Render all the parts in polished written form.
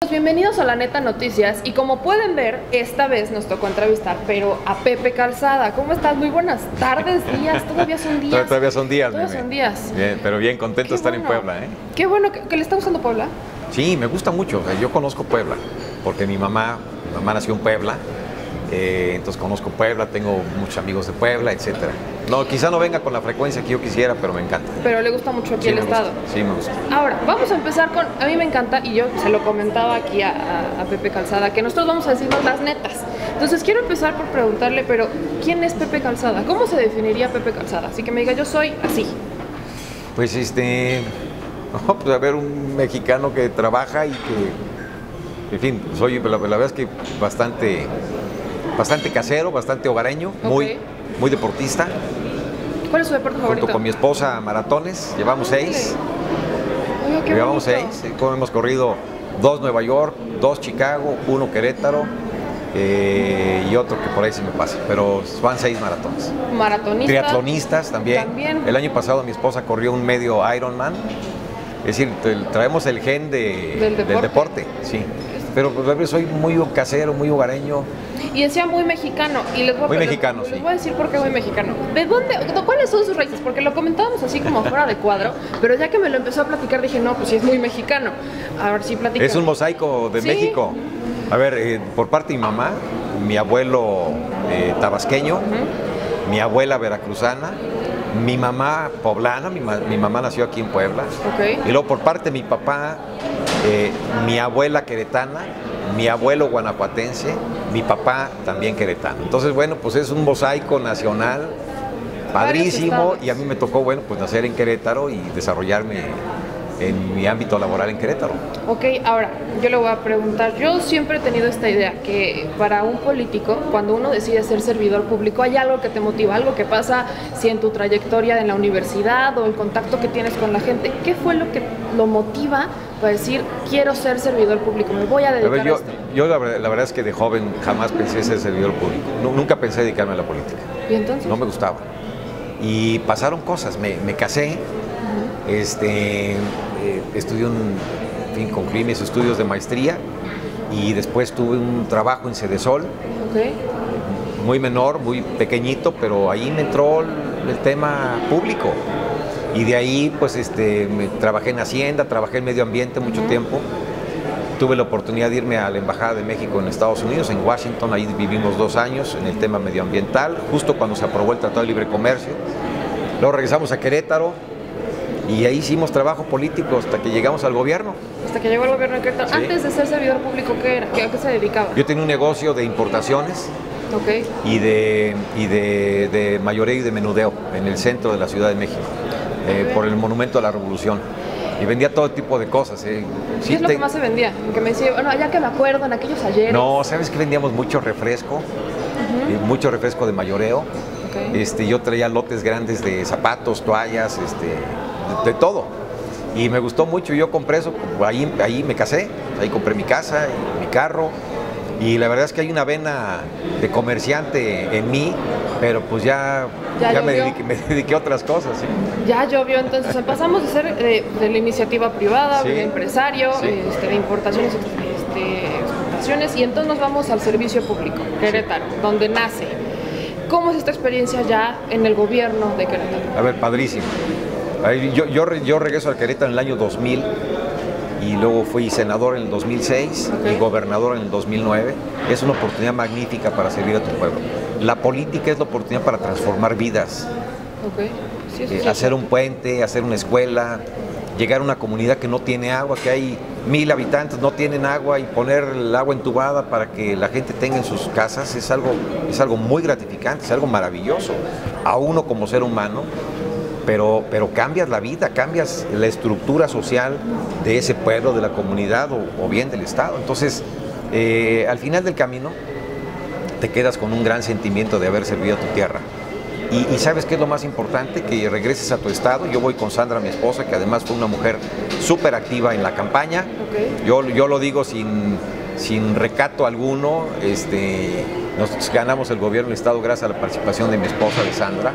Bienvenidos a La Neta Noticias y como pueden ver, esta vez nos tocó entrevistar, pero a Pepe Calzada. ¿Cómo estás? Muy buenas tardes, días, todavía son días. Todavía son días, Todavía son días. Bien, pero bien contento de estar en Puebla, ¿eh? Qué bueno, ¿que le está gustando Puebla? Sí, me gusta mucho. O sea, yo conozco Puebla, porque mi mamá nació en Puebla, entonces conozco Puebla, tengo muchos amigos de Puebla, etcétera. No, quizá no venga con la frecuencia que yo quisiera, pero me encanta. Pero le gusta mucho aquí el estado. Sí, me gusta. Ahora, vamos a empezar con, a mí me encanta, y yo se lo comentaba aquí a Pepe Calzada, que nosotros vamos a decirnos las netas. Entonces quiero empezar por preguntarle, pero ¿quién es Pepe Calzada? ¿Cómo se definiría Pepe Calzada? Así que me diga, yo soy así. Pues no, pues a ver, un mexicano que trabaja y que, en fin, soy, la verdad es que bastante casero, bastante hogareño, Okay. muy deportista. ¿Cuál es su deporte favorito? Junto con mi esposa, maratones, llevamos 6. Oiga, qué Llevamos bonito. 6, hemos corrido 2 Nueva York, 2 Chicago, 1 Querétaro y otro que por ahí se me pasa, pero van 6 maratones. Maratonista. Triatlonistas también. El año pasado mi esposa corrió un medio Ironman, es decir, traemos el gen del deporte, sí. Pero pues, soy muy casero, muy hogareño. Y decía muy mexicano. Y les voy a, Muy mexicano, les sí. voy a decir por qué muy mexicano. ¿De cuáles son sus raíces? Porque lo comentábamos así como fuera de cuadro, pero ya que me lo empezó a platicar dije, no, pues sí es muy mexicano. A ver si platica. Es un mosaico de ¿Sí? México. A ver, por parte de mi mamá, mi abuelo tabasqueño, mi abuela veracruzana, mi mamá poblana, mi mamá nació aquí en Puebla. Okay. Y luego por parte de mi papá, mi abuela queretana, mi abuelo guanajuatense, mi papá también queretano. Entonces, bueno, pues es un mosaico nacional padrísimo y a mí me tocó, bueno, pues nacer en Querétaro y desarrollarme en mi ámbito laboral en Querétaro. Ok, ahora, yo le voy a preguntar, yo siempre he tenido esta idea que para un político, cuando uno decide ser servidor público, hay algo que te motiva, algo que pasa si en tu trayectoria en la universidad o el contacto que tienes con la gente. ¿Qué fue lo que lo motiva para decir, quiero ser servidor público, me voy a dedicar a esto? Yo la verdad es que de joven jamás pensé ser servidor público, nunca pensé dedicarme a la política. ¿Y entonces? No me gustaba. Y pasaron cosas, me casé, estudié concluí mis estudios de maestría y después tuve un trabajo en Sedesol, Okay. muy menor, muy pequeñito, pero ahí me entró el tema público. Y de ahí, pues, trabajé en Hacienda, trabajé en Medio Ambiente mucho tiempo. Tuve la oportunidad de irme a la Embajada de México en Estados Unidos, en Washington. Ahí vivimos 2 años en el tema medioambiental, justo cuando se aprobó el Tratado de Libre Comercio. Luego regresamos a Querétaro y ahí hicimos trabajo político hasta que llegamos al gobierno. Hasta que llegó el gobierno de Querétaro. Sí. Antes de ser servidor público, ¿qué era? ¿A qué se dedicaba? Yo tenía un negocio de importaciones Okay. y de mayoreo y de menudeo en el centro de la Ciudad de México, por el Monumento a la Revolución. Y vendía todo tipo de cosas. ¿Qué es lo que más se vendía? Que me decía, bueno, ya que me acuerdo, en aquellos ayeres. No, ¿sabes qué? Vendíamos mucho refresco, mucho refresco de mayoreo. Okay. Yo traía lotes grandes de zapatos, toallas, de todo. Y me gustó mucho, yo compré eso, ahí me casé, ahí compré mi casa y mi carro. Y la verdad es que hay una vena de comerciante en mí, pero pues ya me dediqué a otras cosas. ¿Sí? Ya llovió, entonces pasamos de ser de la iniciativa privada, Sí. de empresario, Sí. de importaciones, exportaciones, y entonces nos vamos al servicio público, Querétaro, donde nace. ¿Cómo es esta experiencia ya en el gobierno de Querétaro? A ver, padrísimo. Yo regreso al Querétaro en el año 2000 y luego fui senador en el 2006 y gobernador en el 2009. Es una oportunidad magnífica para servir a tu pueblo. La política es la oportunidad para transformar vidas. Okay. Sí. Hacer un puente, hacer una escuela, llegar a una comunidad que no tiene agua, que hay 1000 habitantes, no tienen agua, y poner el agua entubada para que la gente tenga en sus casas es algo muy gratificante, es algo maravilloso a uno como ser humano, pero cambias la vida, cambias la estructura social de ese pueblo, de la comunidad o bien del Estado. Entonces, al final del camino te quedas con un gran sentimiento de haber servido a tu tierra. Y ¿sabes qué es lo más importante? Que regreses a tu estado. Yo voy con Sandra, mi esposa, que además fue una mujer súper activa en la campaña. Okay. Yo lo digo sin recato alguno. Nosotros ganamos el gobierno del estado gracias a la participación de mi esposa, de Sandra.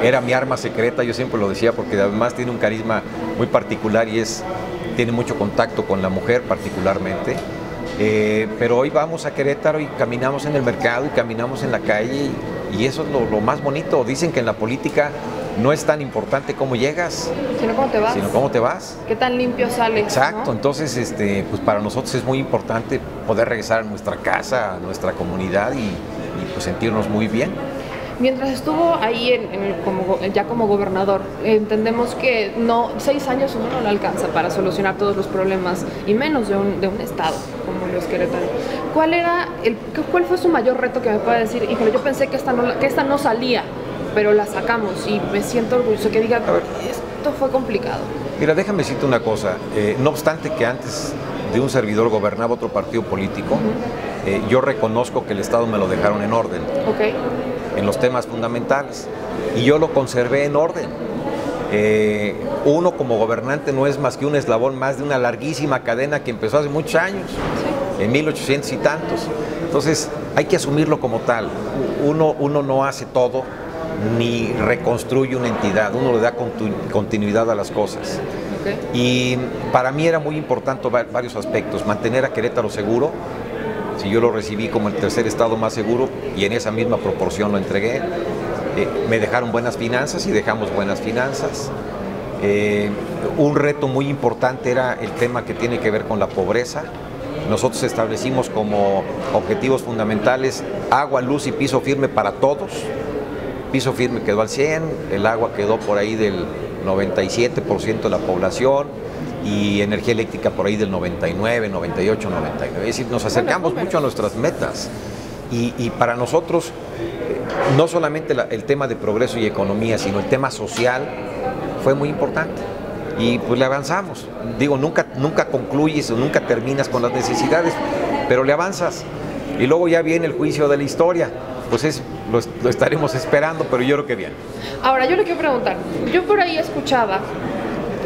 Era mi arma secreta, yo siempre lo decía, porque además tiene un carisma muy particular y es tiene mucho contacto con la mujer particularmente. Pero hoy vamos a Querétaro y caminamos en el mercado y caminamos en la calle y eso es lo más bonito. Dicen que en la política no es tan importante cómo llegas, sino cómo te vas. Sino cómo te vas. Qué tan limpio sales. Exacto, ¿no? Entonces pues para nosotros es muy importante poder regresar a nuestra casa, a nuestra comunidad y pues sentirnos muy bien. Mientras estuvo ahí ya como gobernador, entendemos que 6 años uno no le alcanza para solucionar todos los problemas, y menos de un estado como los Querétaro. ¿Cuál fue su mayor reto que me pueda decir? Híjole, yo pensé que esta no salía, pero la sacamos y me siento orgulloso que diga, esto fue complicado? Mira, déjame decirte una cosa, no obstante que antes de un servidor gobernaba otro partido político, yo reconozco que el Estado me lo dejaron en orden. Okay. En los temas fundamentales, y yo lo conservé en orden. Uno como gobernante no es más que un eslabón más de una larguísima cadena que empezó hace muchos años, en 1800 y tantos. Entonces hay que asumirlo como tal. Uno no hace todo ni reconstruye una entidad, uno le da continuidad a las cosas. Okay. Y para mí era muy importante varios aspectos: mantener a Querétaro seguro. Si yo lo recibí como el tercer estado más seguro y en esa misma proporción lo entregué, me dejaron buenas finanzas y dejamos buenas finanzas. Un reto muy importante era el tema que tiene que ver con la pobreza. Nosotros establecimos como objetivos fundamentales agua, luz y piso firme para todos. Piso firme quedó al 100%, el agua quedó por ahí del 97% de la población, y energía eléctrica por ahí del 99, 98, 99. Es decir, nos acercamos mucho a nuestras metas. Y para nosotros, no solamente el tema de progreso y economía, sino el tema social fue muy importante. Y pues le avanzamos. Digo, nunca concluyes o nunca terminas con las necesidades, pero le avanzas. Y luego ya viene el juicio de la historia. Pues lo estaremos esperando, pero yo creo que bien. Ahora, yo le quiero preguntar, yo por ahí escuchaba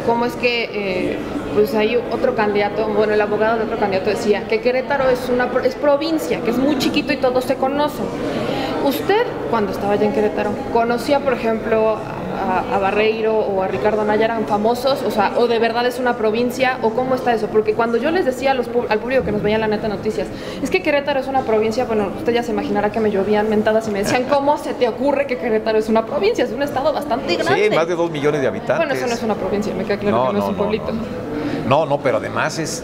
cómo es que pues hay otro candidato, bueno, el abogado de otro candidato decía que Querétaro es provincia, que es muy chiquito y todos se conocen. Usted, cuando estaba allá en Querétaro, ¿conocía, por ejemplo, a Barreiro o a Ricardo Anaya? ¿Eran famosos? O sea, ¿o de verdad es una provincia? ¿O cómo está eso? Porque cuando yo les decía al público que nos veía en La Neta Noticias, es que Querétaro es una provincia, bueno, usted ya se imaginará que me llovían mentadas y me decían, ¿cómo se te ocurre que Querétaro es una provincia? Es un estado bastante grande. Sí, más de 2 millones de habitantes. Bueno, eso no es una provincia, me queda claro que no es un pueblito. No, pero además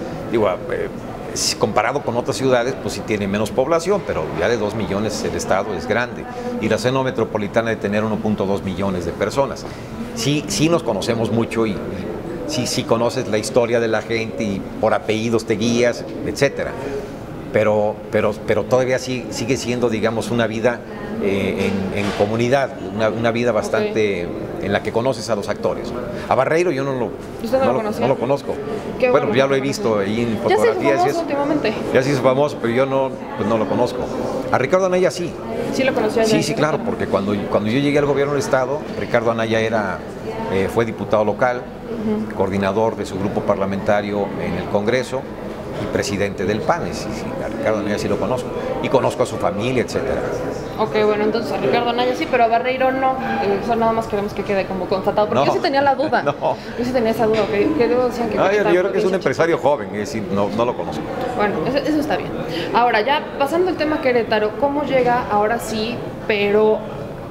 comparado con otras ciudades, pues sí tiene menos población, pero ya de 2 millones el estado es grande. Y la zona metropolitana de tener 1.2 millones de personas. Sí nos conocemos mucho y sí conoces la historia de la gente y por apellidos te guías, etcétera. Pero todavía sigue siendo, digamos, una vida en comunidad, una vida bastante en la que conoces a los actores. A Barreiro yo no lo conozco. Bueno, ya lo he visto ahí en fotografías. Ya se hizo famoso últimamente. Ya se hizo famoso, pero yo no lo conozco. A Ricardo Anaya sí. Sí lo conocía. Sí, claro, porque cuando yo llegué al gobierno del estado, Ricardo Anaya fue diputado local, coordinador de su grupo parlamentario en el Congreso y presidente del PAN. Sí, a Ricardo Anaya sí lo conozco. Y conozco a su familia, etcétera. Ok, bueno, entonces a Ricardo Anaya sí, pero a Barreiro no. Eso nada más queremos que quede como constatado, porque yo sí tenía la duda. Yo sí tenía esa duda, que luego decían que... yo creo que es un empresario joven, es decir, no lo conozco. Bueno, eso está bien. Ahora, ya pasando el tema Querétaro, ¿cómo llega ahora sí, pero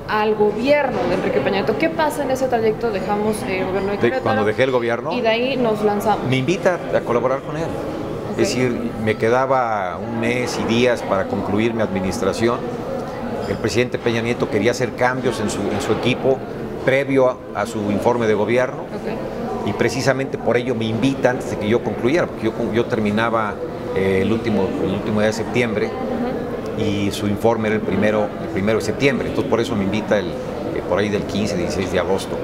al gobierno de Enrique Peña Nieto? ¿Qué pasa en ese trayecto? Dejamos el gobierno de Querétaro. Cuando dejé el gobierno. Y de ahí nos lanzamos. Me invita a colaborar con él. Okay. Es decir, me quedaba un mes y días para concluir mi administración. El presidente Peña Nieto quería hacer cambios en su equipo previo a su informe de gobierno. Okay. Y precisamente por ello me invita antes de que yo concluyera, porque yo terminaba el último día de septiembre y su informe era el primero de septiembre. Entonces por eso me invita por ahí del 15, 16 de agosto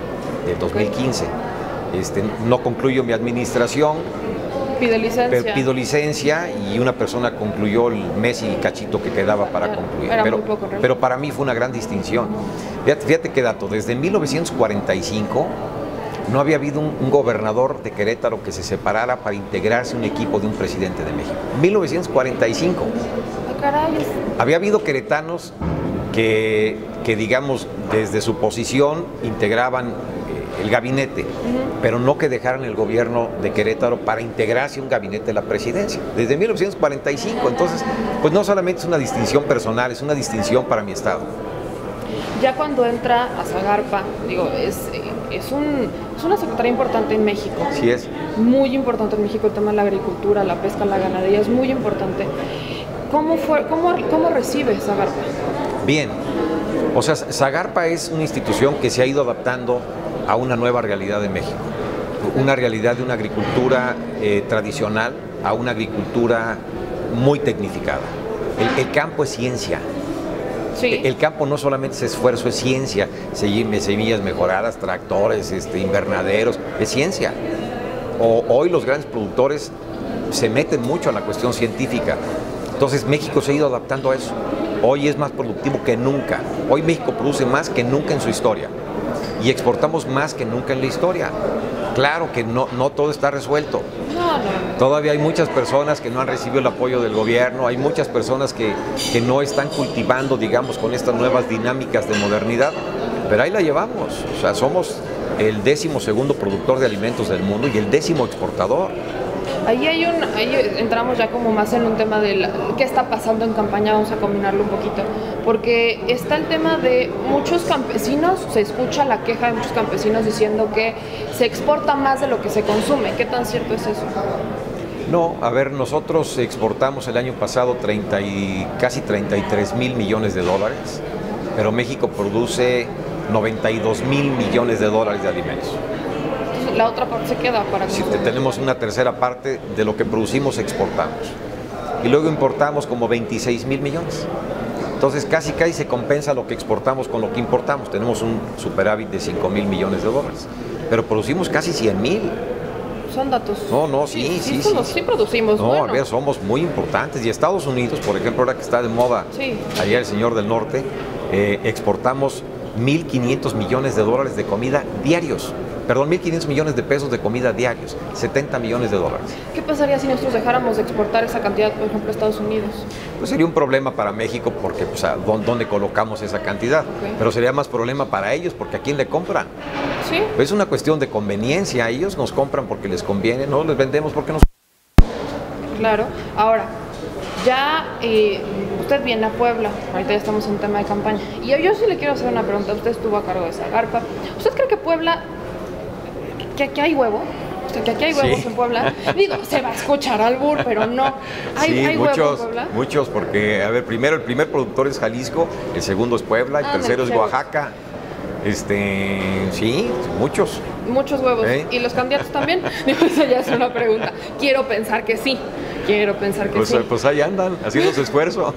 del 2015. No concluyo mi administración. Pido licencia y una persona concluyó el mes y cachito que quedaba para concluir. Pero para mí fue una gran distinción. Fíjate qué dato, desde 1945 no había habido un gobernador de Querétaro que se separara para integrarse a un equipo de un presidente de México. 1945. Había habido queretanos que digamos, desde su posición integraban el gabinete, pero no que dejaran el gobierno de Querétaro para integrarse a un gabinete de la presidencia, desde 1945. Entonces, pues no solamente es una distinción personal, es una distinción para mi estado. Ya cuando entra a Zagarpa, digo, es una secretaría importante en México. Sí es. Muy importante en México el tema de la agricultura, la pesca, la ganadería, es muy importante. ¿Cómo recibe Zagarpa? Bien. O sea, Zagarpa es una institución que se ha ido adaptando a una nueva realidad de México. Una realidad de una agricultura tradicional a una agricultura muy tecnificada. El campo es ciencia. Sí. El campo no solamente es esfuerzo, es ciencia. Semillas mejoradas, tractores, invernaderos, es ciencia. Hoy los grandes productores se meten mucho a la cuestión científica. Entonces México se ha ido adaptando a eso. Hoy es más productivo que nunca. Hoy México produce más que nunca en su historia. Y exportamos más que nunca en la historia. Claro que no todo está resuelto. No. Todavía hay muchas personas que no han recibido el apoyo del gobierno, hay muchas personas que no están cultivando, digamos, con estas nuevas dinámicas de modernidad, pero ahí la llevamos. O sea, somos el 12º productor de alimentos del mundo y el 10º exportador. Ahí entramos ya como más en un tema de qué está pasando en campaña, vamos a combinarlo un poquito, porque está el tema de muchos campesinos, se escucha la queja de muchos campesinos diciendo que se exporta más de lo que se consume. ¿Qué tan cierto es eso? No, a ver, nosotros exportamos el año pasado casi 33 mil millones de dólares, pero México produce 92 mil millones de dólares de alimentos. La otra parte se queda para si tenemos una tercera parte de lo que producimos, exportamos. Y luego importamos como 26 mil millones. Entonces casi se compensa lo que exportamos con lo que importamos. Tenemos un superávit de 5 mil millones de dólares. Pero producimos casi 100 mil. Son datos. Sí producimos. No, bueno. A ver, somos muy importantes. Y Estados Unidos, por ejemplo, ahora que está de moda, allá el señor del norte, exportamos 1.500 millones de dólares de comida diarios. Perdón, 1.500 millones de pesos de comida diarios, 70 millones de dólares. ¿Qué pasaría si nosotros dejáramos de exportar esa cantidad, por ejemplo, a Estados Unidos? Pues sería un problema para México porque, pues, ¿dónde colocamos esa cantidad? Okay. Pero sería más problema para ellos porque ¿a quién le compran? Sí. Pues es una cuestión de conveniencia. Ellos nos compran porque les conviene, no les vendemos porque nos... Claro. Ahora, ya usted viene a Puebla, ahorita ya estamos en tema de campaña. Y yo sí le quiero hacer una pregunta. Usted estuvo a cargo de Zagarpa. ¿Usted cree que Puebla... que aquí hay huevo? O sea, que aquí hay huevos en Puebla. Digo, se va a escuchar albur, pero no. ¿Hay muchos, huevos en Puebla? Muchos, porque, a ver, primero, el primer productor es Jalisco, el segundo es Puebla, el tercero es Oaxaca. Sí, muchos. Muchos huevos. ¿Y los candidatos también? Eso ya es una pregunta. Quiero pensar que sí. Pues ahí andan, haciendo su esfuerzo.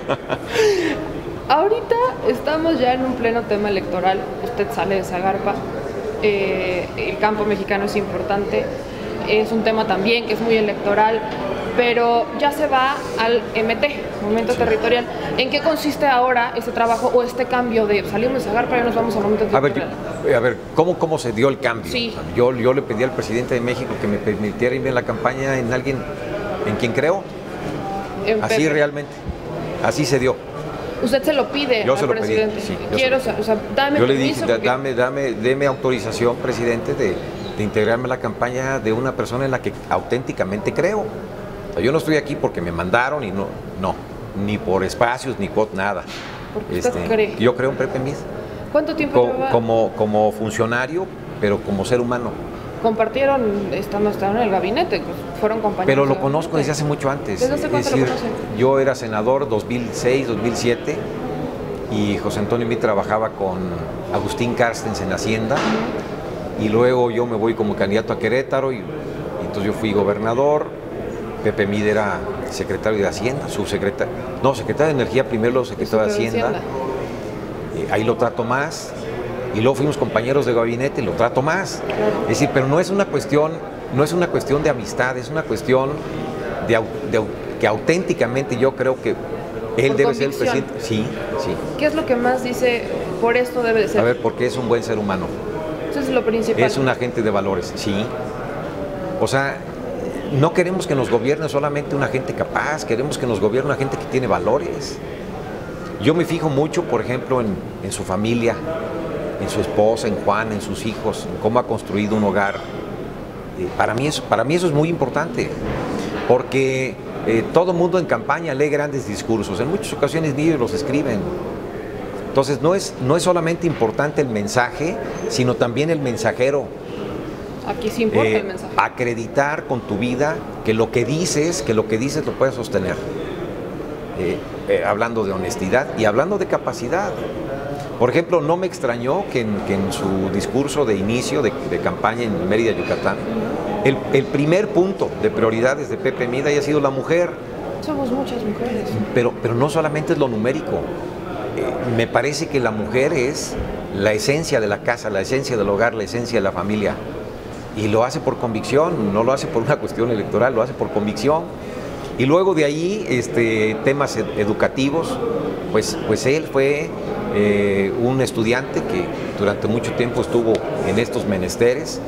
Ahorita estamos ya en un pleno tema electoral. Usted sale de Zagarpa. El campo mexicano es importante, es un tema también que es muy electoral, pero ya se va al MT, momento territorial. ¿En qué consiste ahora este trabajo o este cambio de salimos de Zagarpa y nos vamos al momento territorial? A ver, ¿cómo se dio el cambio? Sí. Yo le pedí al presidente de México que me permitiera ir en la campaña en alguien en quien creo. Así realmente, así se dio. Usted se lo pide al presidente. Pedí, sí, dame yo le permiso. Dije, deme autorización, presidente, de integrarme a la campaña de una persona en la que auténticamente creo. O sea, yo no estoy aquí porque me mandaron y no, ni por espacios, ni por nada. Porque usted cree. Yo creo en Pepe Mid. ¿Cuánto tiempo lleva? Como funcionario, pero como ser humano. Compartieron, estando en el gabinete, pues fueron compañeros. Pero lo conozco desde hace mucho antes. ¿Desde hace cuánto lo conocen? Yo era senador 2006, 2007 y José Antonio Meade trabajaba con Agustín Carstens en Hacienda y luego yo me voy como candidato a Querétaro y entonces yo fui gobernador. Pepe Meade era secretario de Hacienda, secretario de Energía primero, luego secretario de Hacienda. Ahí lo trato más. Y luego fuimos compañeros de gabinete y lo trato más. Claro. Es decir, pero no es una cuestión de amistad, es una cuestión de que auténticamente yo creo que él debe ser el presidente. Sí. ¿Qué es lo que más dice por esto debe de ser? A ver, porque es un buen ser humano. Eso es lo principal. Es un agente de valores, sí. O sea, no queremos que nos gobierne solamente una gente capaz, queremos que nos gobierne una gente que tiene valores. Yo me fijo mucho, por ejemplo, en su familia. en su esposa, en Juan, en sus hijos, en cómo ha construido un hogar. Para mí eso es muy importante, porque todo mundo en campaña lee grandes discursos, en muchas ocasiones ni ellos los escriben. Entonces no es solamente importante el mensaje, sino también el mensajero. Aquí sí importa el mensaje. Acreditar con tu vida que lo que dices lo puedes sostener. Hablando de honestidad y hablando de capacidad. Por ejemplo, no me extrañó que en su discurso de inicio de campaña en Mérida, Yucatán, el primer punto de prioridades de Pepe Mid haya sido la mujer. Somos muchas mujeres. Pero no solamente es lo numérico. Me parece que la mujer es la esencia de la casa, la esencia del hogar, la esencia de la familia. Y lo hace por convicción, no lo hace por una cuestión electoral, lo hace por convicción. Y luego de ahí, temas educativos, pues él fue un estudiante que durante mucho tiempo estuvo en estos menesteres,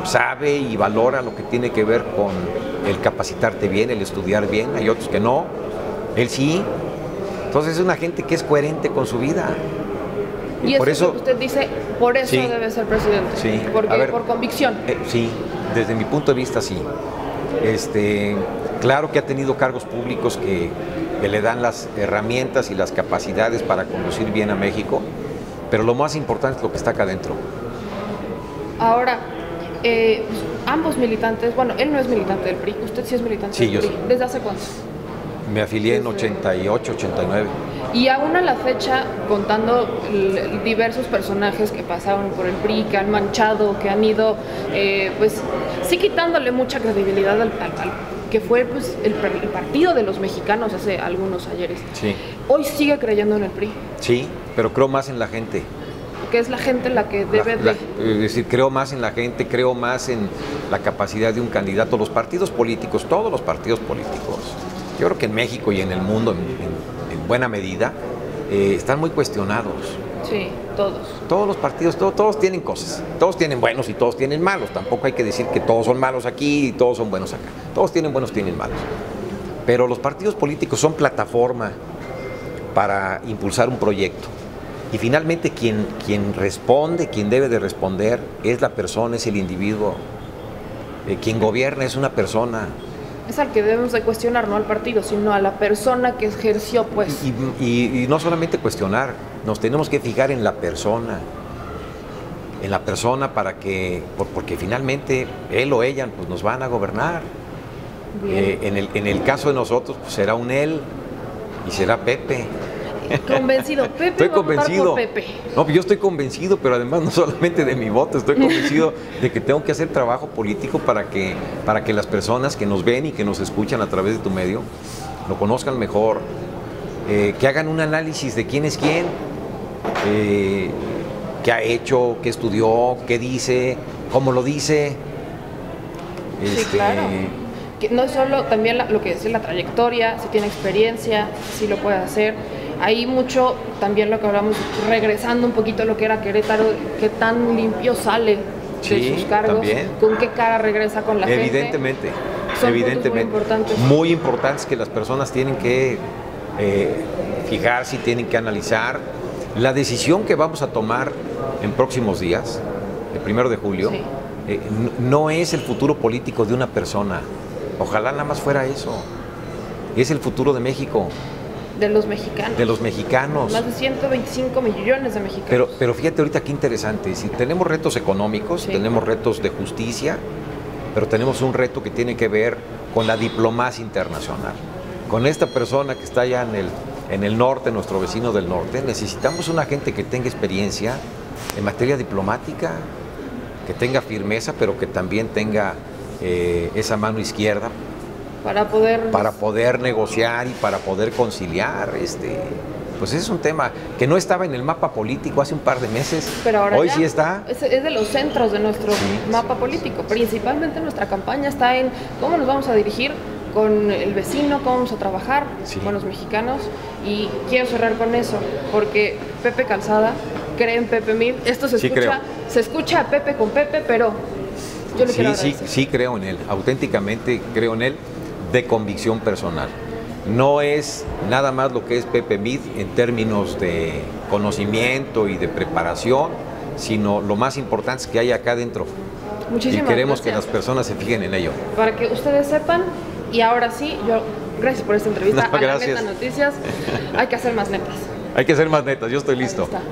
sabe y valora lo que tiene que ver con el capacitarte bien, el estudiar bien. Hay otros que no, él sí. Entonces es una gente que es coherente con su vida. Y por eso usted dice, por eso sí, debe ser presidente. Sí. Porque por convicción. Sí, desde mi punto de vista sí. Claro que ha tenido cargos públicos que le dan las herramientas y las capacidades para conducir bien a México, pero lo más importante es lo que está acá adentro. Ahora, ambos militantes, bueno, él no es militante del PRI, usted sí es militante del PRI. Sí. ¿Desde hace cuánto? Me afilié en 88, 89. Y aún a la fecha, contando diversos personajes que pasaron por el PRI, que han manchado, que han ido, pues sí quitándole mucha credibilidad al que fue pues, el partido de los mexicanos hace algunos ayeres. Sí. Hoy sigue creyendo en el PRI. Sí, pero creo más en la gente. Que es la gente la que debe es decir, creo más en la gente, creo más en la capacidad de un candidato. Los partidos políticos, todos los partidos políticos, yo creo que en México y en el mundo en buena medida, están muy cuestionados. Sí, todos. Todos los partidos, todos tienen cosas. Todos tienen buenos y todos tienen malos. Tampoco hay que decir que todos son malos aquí y todos son buenos acá. Todos tienen buenos, tienen malos. Pero los partidos políticos son plataforma para impulsar un proyecto. Y finalmente quien responde, quien debe de responder, es la persona, es el individuo. Quien gobierna es una persona. Es al que debemos de cuestionar, no al partido, sino a la persona que ejerció, pues. Y no solamente cuestionar, nos tenemos que fijar en la persona para que, porque finalmente él o ella pues, nos van a gobernar. En el caso de nosotros, pues, será un él y será Pepe. Convencido, Pepe. Estoy convencido. Por Pepe. No, yo estoy convencido, pero además no solamente de mi voto, estoy convencido de que tengo que hacer trabajo político para que las personas que nos ven y que nos escuchan a través de tu medio lo conozcan mejor, que hagan un análisis de quién es quién, qué ha hecho, qué estudió, qué dice, cómo lo dice. Sí, claro. Que no solo también lo que es la trayectoria, si tiene experiencia, si lo puede hacer. Hay mucho, también lo que hablamos, regresando un poquito a lo que era Querétaro, qué tan limpio sale de sus cargos, también. Con qué cara regresa con la evidentemente, gente. Son evidentemente. Muy importantes que las personas tienen que fijarse y tienen que analizar. La decisión que vamos a tomar en próximos días, el 1 de julio, sí. No es el futuro político de una persona. Ojalá nada más fuera eso. Es el futuro de México. De los mexicanos. De los mexicanos. Más de 125 millones de mexicanos. Pero fíjate ahorita qué interesante. Si tenemos retos económicos, sí. Tenemos retos de justicia, pero tenemos un reto que tiene que ver con la diplomacia internacional. Con esta persona que está allá en el norte, nuestro vecino del norte, necesitamos una gente que tenga experiencia en materia diplomática, que tenga firmeza, pero que también tenga esa mano izquierda para poder negociar y para poder conciliar. Pues ese es un tema que no estaba en el mapa político hace un par de meses. Pero ahora hoy sí está. Es de los centros de nuestro mapa político. Principalmente nuestra campaña está en cómo nos vamos a dirigir con el vecino, cómo vamos a trabajar con los mexicanos. Y quiero cerrar con eso, porque Pepe Calzada cree en Pepe Mid. Esto se escucha a Pepe con Pepe, pero yo le quiero agradecer. Sí creo en él, auténticamente creo en él, de convicción personal. No es nada más lo que es Pepe Mid en términos de conocimiento y de preparación, sino lo más importante es que hay acá adentro. Muchísimas y queremos gracias. que las personas se fijen en ello. Para que ustedes sepan, y ahora sí, gracias por esta entrevista. No, a la gracias. Neta Noticias, hay que hacer más netas. Hay que ser más netas, yo estoy Ahí listo. está.